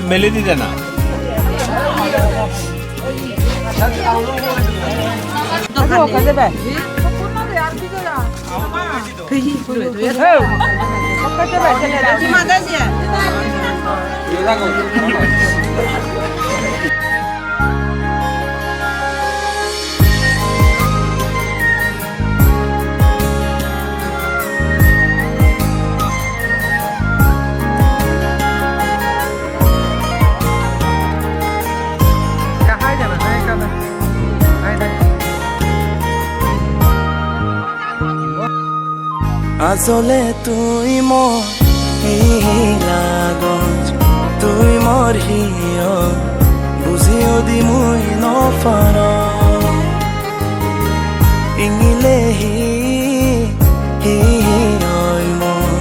মেলে দিতে না আসলে তুই মোর লাগজ তুই মোর হিয় বুঝিও দি মুই নফার ইংলে হি মোর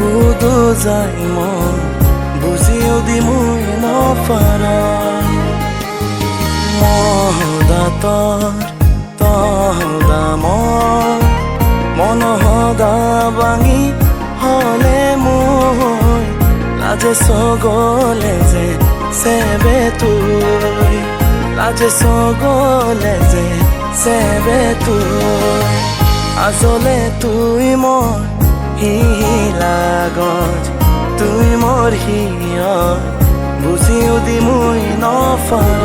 উদু যাই মোর বুঝিও দি মুই নফার মহদাতর তহদা মোর মন হদা ভাঙি হলে মই লাজে সগলে যে সেবে তুই লাজে সগলে যে সেবে তুই আসলে তুই মোর লাগজ তুই মোর হিয় বুঝিও দি মুই নফার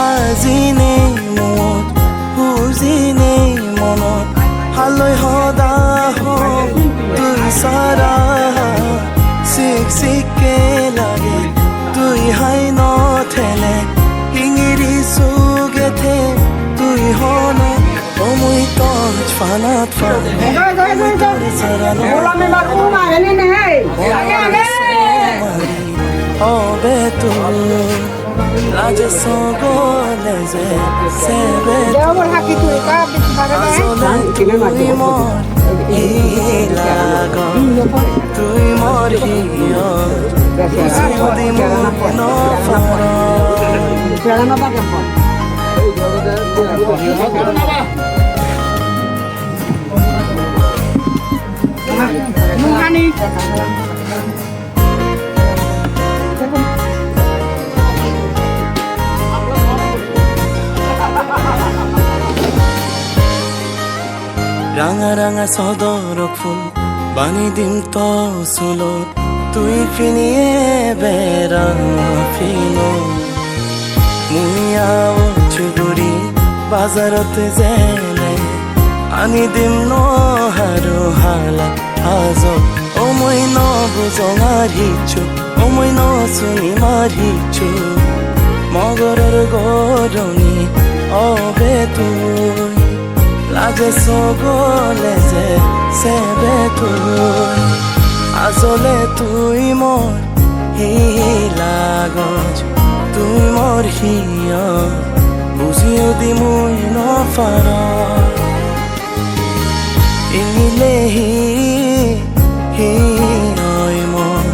আজিনে মত বুজিনে মনত হালৈ সদা হম তুই সারা চিকে লাগে তুই হাই নথেলে ইংরি সুগেথে তুই হন মুই তজ ফানাত হবে তুই লাজে সগলে যে সেবে তুই মোর তুই মোর হিয় বুঝিও দি মুই নফার রাঙা রাঙা সদর ফুল বানি দিম তো সুলো তুই ফিনিয়ে বেড়া ফিনো মুইয়া চুগুরি বাজারতে জেলে আনি দিম নহারো হালা আজ ও মই ন বুঝো মারিছু ও মই ন শুনি মারিছু মগরের গরনি অবে তুই লাজে সগলে যে সেবে তুই আসলে তুই মোর লাগজ তুই মোর হিয় বুঝিও দি মুই নফার ইংলে হি মোর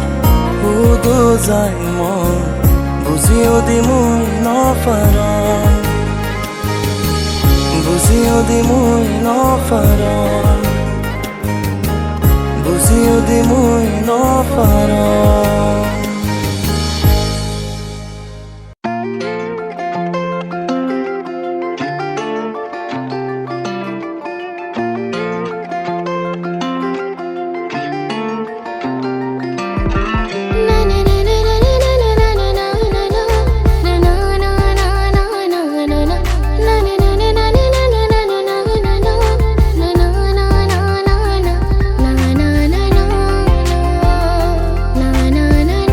উদু যাই মোর বুঝিও দি মুই নফার বুঝিও দি মুই নফার বুঝিও দি মুই নফার na na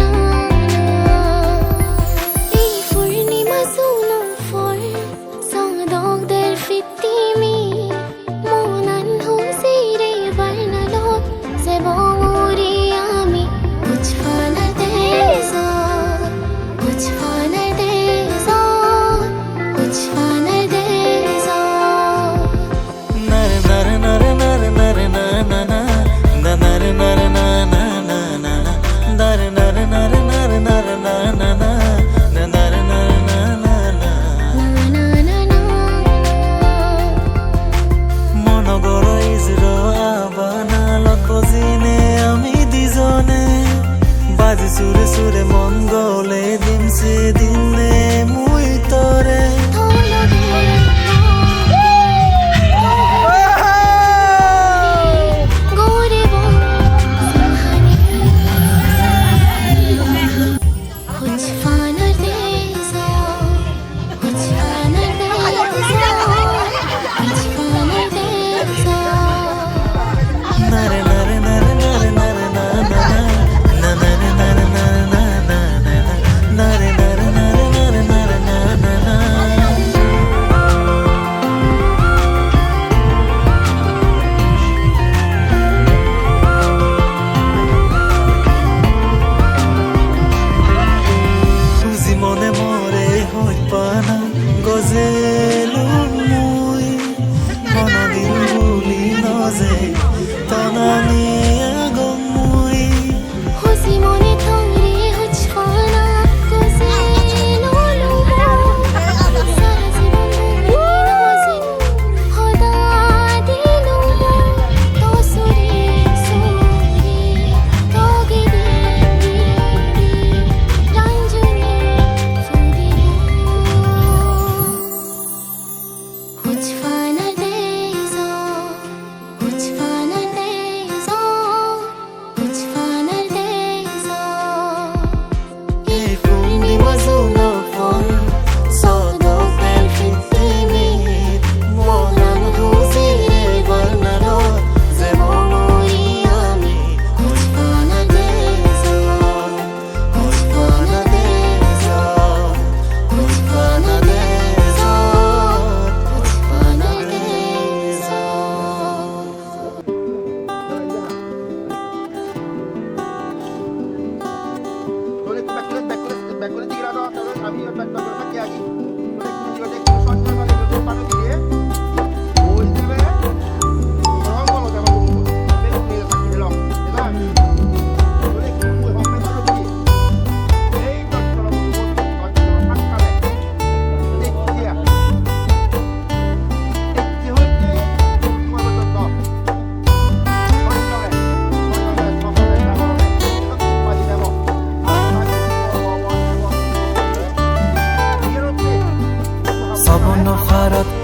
Sure mongole din se din ne mui tore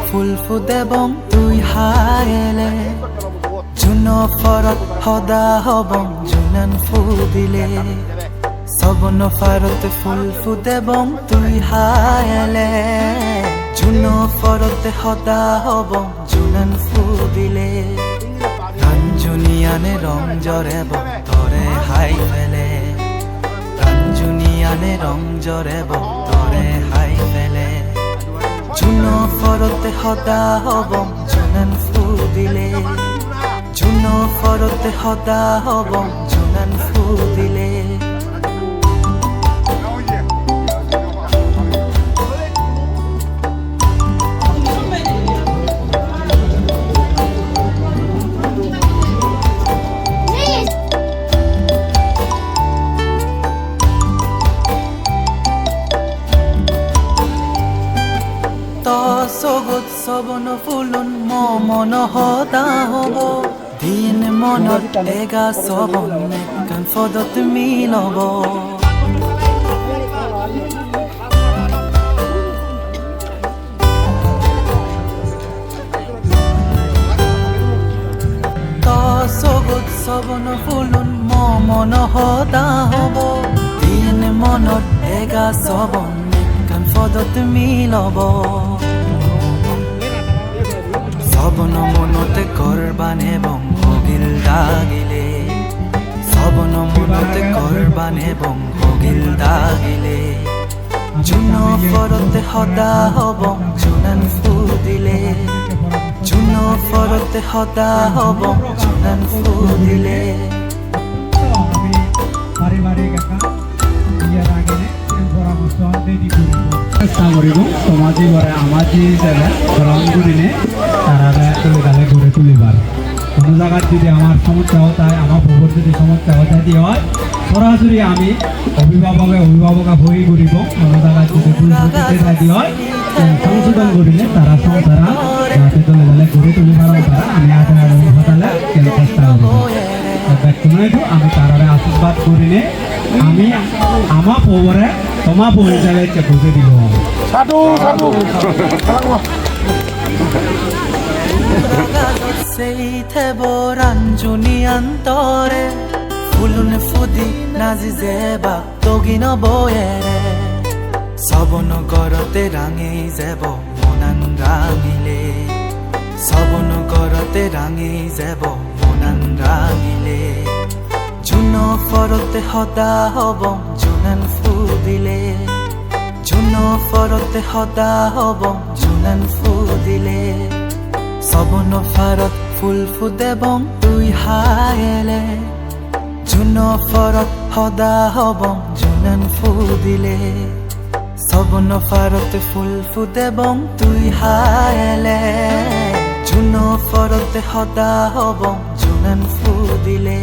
ফুলফুদেবং তুই হায়েলে জুন ফরত সদা হবং জুনান ফুদিলে সবন ফারত ফুলফুদেবং তুই হায়েলে জুন ফরত সদা হবং জুনান ফুদিলে রাঞ্জুনিয়ানে রং জরেব তরে হাই ফেলে রাঞ্জুনিয়ানে রং জরেব তরে হাই ফেলে জুন ফরতে সদা হবং জুনান ফুদিলে জুন ফরতে সদা হবং জুনান ফুদিলে সগত সবন ফুলন মন সদা হব দিন মনত এগা সবন কান ফদত মিলব সগত সবন ফুলন মন সদা হব দিন মনত এগা সবন কান ফদত মিলব সবন মনতে করবান এবং ভগিল দাগিলে সবন মনতে করবান এবং ভগিল দাগিলে জুন ফরতে সদা হবং জুনান ফুদিলে জুন ফরতে সদা হবং জুনান ফুদিলে চেষ্টা কৰিব সমাজী কৰে আমাজী যাবে গ্ৰহণ কৰিলে তারা গালে গড়ে তুলিবার কোনো জায়গায় যদি আমার সমস্যা হয় আমার বহুত যদি সমস্যা হতে হয় সরাসরি আমি অভিভাবক বই করিব কোনো জায়গায় যদি থাকি হয় সংশোধন করিলে তারা সংসারা যাতে চলে গেলে গড়ে তুলিবার তারা আমি হাতে হাতালে চেষ্টা করব জন্যইতো আমি তারারে আশীর্বাদ করিনে আমি আমার পরে তোমার পরিচয় বুঝে দিল সাধু সাধু 세이테 보란주니 안떠레 풀룬 푸디 나지제바 또기너 보예레 서보노 걸어때 랑이 제보 모난 랑이레 서보노 걸어때 랑이 제보 모난 랑이레 주노 퍼로때 허다 허봉 주난 푸디레 주노 퍼로때 허다 허봉 주난 푸디레 সবন ফারত ফুল ফুদেবং তুই হায়েলে জুন ফরত সদা হবং জুনান ফুদিলে সবন ফারত ফুল ফুদেবং তুই হায়েলে জুন ফরত সদা হবং জুনান ফুদিলে